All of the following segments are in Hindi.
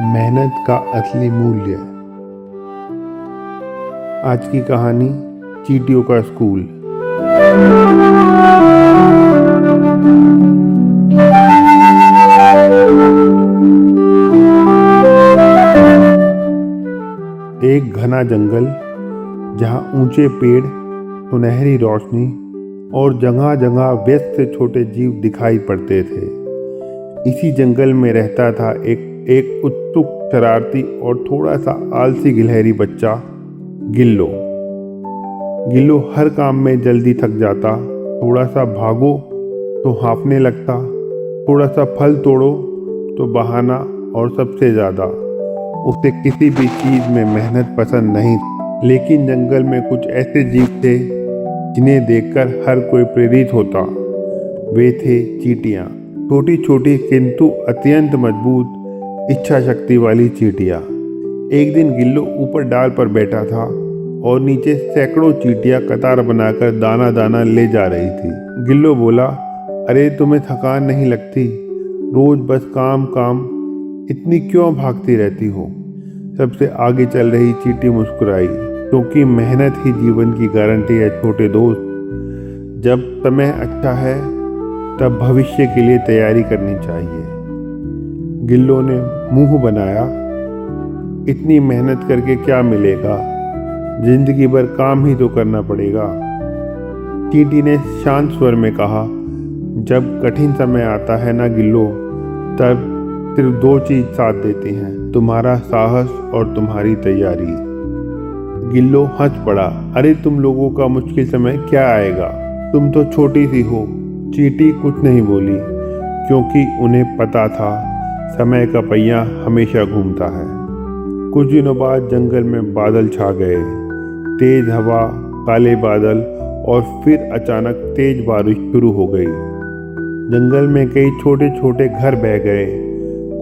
मेहनत का असली मूल्य। आज की कहानी चींटियों का स्कूल। एक घना जंगल जहां ऊंचे पेड़, सुनहरी रोशनी और जगह जगह व्यस्त से छोटे जीव दिखाई पड़ते थे। इसी जंगल में रहता था एक उत्सुक, शरारती और थोड़ा सा आलसी गिलहरी बच्चा, गिल्लो। गिल्लो हर काम में जल्दी थक जाता। थोड़ा सा भागो तो हाँफने लगता, थोड़ा सा फल तोड़ो तो बहाना, और सबसे ज़्यादा उसे किसी भी चीज़ में मेहनत पसंद नहीं। लेकिन जंगल में कुछ ऐसे जीव थे जिन्हें देखकर हर कोई प्रेरित होता। वे थे चींटियाँ, छोटी छोटी किंतु अत्यंत मजबूत इच्छा शक्ति वाली चींटियाँ। एक दिन गिल्लो ऊपर डाल पर बैठा था और नीचे सैकड़ों चींटियाँ कतार बनाकर दाना दाना ले जा रही थी। गिल्लो बोला, अरे तुम्हें थकान नहीं लगती? रोज बस काम काम, इतनी क्यों भागती रहती हो? सबसे आगे चल रही चींटी मुस्कुराई, क्योंकि मेहनत ही जीवन की गारंटी है छोटे दोस्त। जब समय अच्छा है तब भविष्य के लिए तैयारी करनी चाहिए। गिल्लो ने मुंह बनाया, इतनी मेहनत करके क्या मिलेगा? जिंदगी भर काम ही तो करना पड़ेगा। चींटी ने शांत स्वर में कहा, जब कठिन समय आता है ना गिल्लो, तब सिर्फ दो चीज साथ देती हैं, तुम्हारा साहस और तुम्हारी तैयारी। गिल्लो हंस पड़ा, अरे तुम लोगों का मुश्किल समय क्या आएगा? तुम तो छोटी सी हो। चींटी कुछ नहीं बोली, क्योंकि उन्हें पता था समय का पहिया हमेशा घूमता है। कुछ दिनों बाद जंगल में बादल छा गए, तेज हवा, काले बादल, और फिर अचानक तेज बारिश शुरू हो गई। जंगल में कई छोटे छोटे घर बह गए।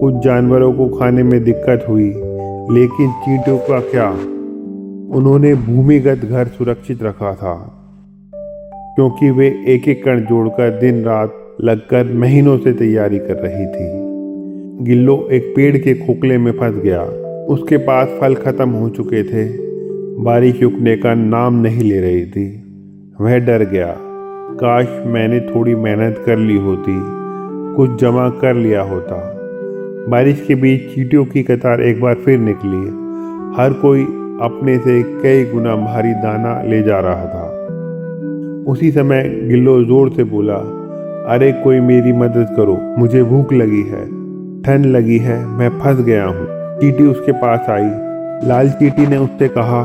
कुछ जानवरों को खाने में दिक्कत हुई, लेकिन चींटियों का क्या? उन्होंने भूमिगत घर सुरक्षित रखा था, क्योंकि वे एक एक कण जोड़कर दिन रात लगकर महीनों से तैयारी कर रही थी। गिल्लो एक पेड़ के खोखले में फंस गया। उसके पास फल खत्म हो चुके थे। बारिश रुकने का नाम नहीं ले रही थी। वह डर गया, काश मैंने थोड़ी मेहनत कर ली होती, कुछ जमा कर लिया होता। बारिश के बीच चींटियों की कतार एक बार फिर निकली। हर कोई अपने से कई गुना भारी दाना ले जा रहा था। उसी समय गिल्लो जोर से बोला, अरे कोई मेरी मदद करो, मुझे भूख लगी है, ठंड लगी है, मैं फंस गया हूँ। चींटी उसके पास आई। लाल चींटी ने उससे कहा,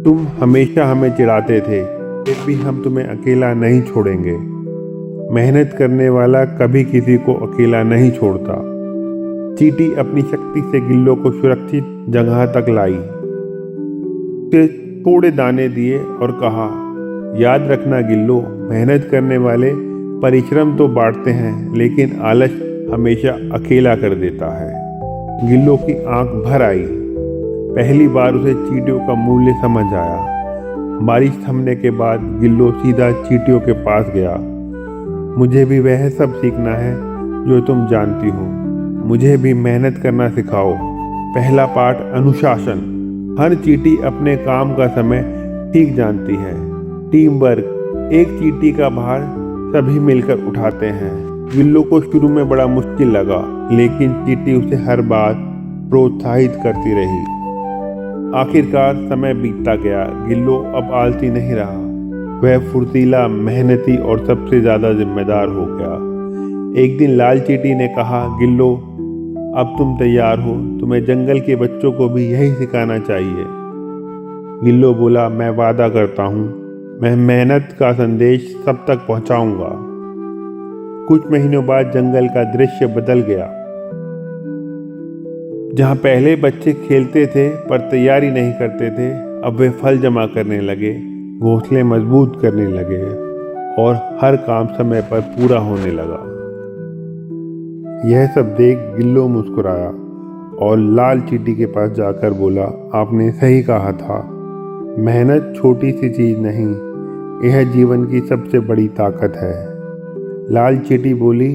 तुम हमेशा हमें चिढ़ाते थे, फिर भी हम तुम्हें अकेला नहीं छोड़ेंगे। मेहनत करने वाला कभी किसी को अकेला नहीं छोड़ता। चींटी अपनी शक्ति से गिल्लो को सुरक्षित जगह तक लाई, उसे थोड़े दाने दिए और कहा, याद रखना गिल्लो, मेहनत करने वाले परिश्रम तो बांटते हैं, लेकिन आलस हमेशा अकेला कर देता है। गिल्लो की आंख भर आई। पहली बार उसे चींटियों का मूल्य समझ आया। बारिश थमने के बाद गिल्लो सीधा चींटियों के पास गया। मुझे भी वह सब सीखना है जो तुम जानती हो। मुझे भी मेहनत करना सिखाओ। पहला पाठ, अनुशासन। हर चींटी अपने काम का समय ठीक जानती है। टीम वर्क, एक चींटी का भार सभी मिलकर उठाते हैं। गिल्लो को शुरू में बड़ा मुश्किल लगा, लेकिन चींटी उसे हर बार प्रोत्साहित करती रही। आखिरकार समय बीतता गया। गिल्लो अब आलसी नहीं रहा। वह फुर्तीला, मेहनती और सबसे ज्यादा जिम्मेदार हो गया। एक दिन लाल चींटी ने कहा, गिल्लो, अब तुम तैयार हो, तुम्हें जंगल के बच्चों को भी यही सिखाना चाहिए। गिल्लो बोला, मैं वादा करता हूँ, मैं मेहनत का संदेश सब तक पहुंचाऊंगा। कुछ महीनों बाद जंगल का दृश्य बदल गया। जहां पहले बच्चे खेलते थे पर तैयारी नहीं करते थे, अब वे फल जमा करने लगे, घोंसले मजबूत करने लगे और हर काम समय पर पूरा होने लगा। यह सब देख गिल्लो मुस्कुराया और लाल चींटी के पास जाकर बोला, आपने सही कहा था, मेहनत छोटी सी चीज नहीं, यह जीवन की सबसे बड़ी ताकत है। लाल चींटी बोली,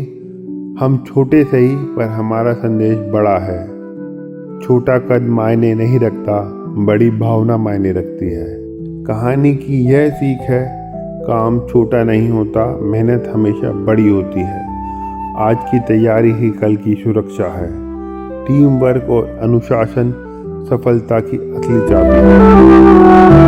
हम छोटे सही पर हमारा संदेश बड़ा है। छोटा कद मायने नहीं रखता, बड़ी भावना मायने रखती है। कहानी की यह सीख है, काम छोटा नहीं होता, मेहनत हमेशा बड़ी होती है। आज की तैयारी ही कल की सुरक्षा है। टीम वर्क और अनुशासन सफलता की असली चाबी है।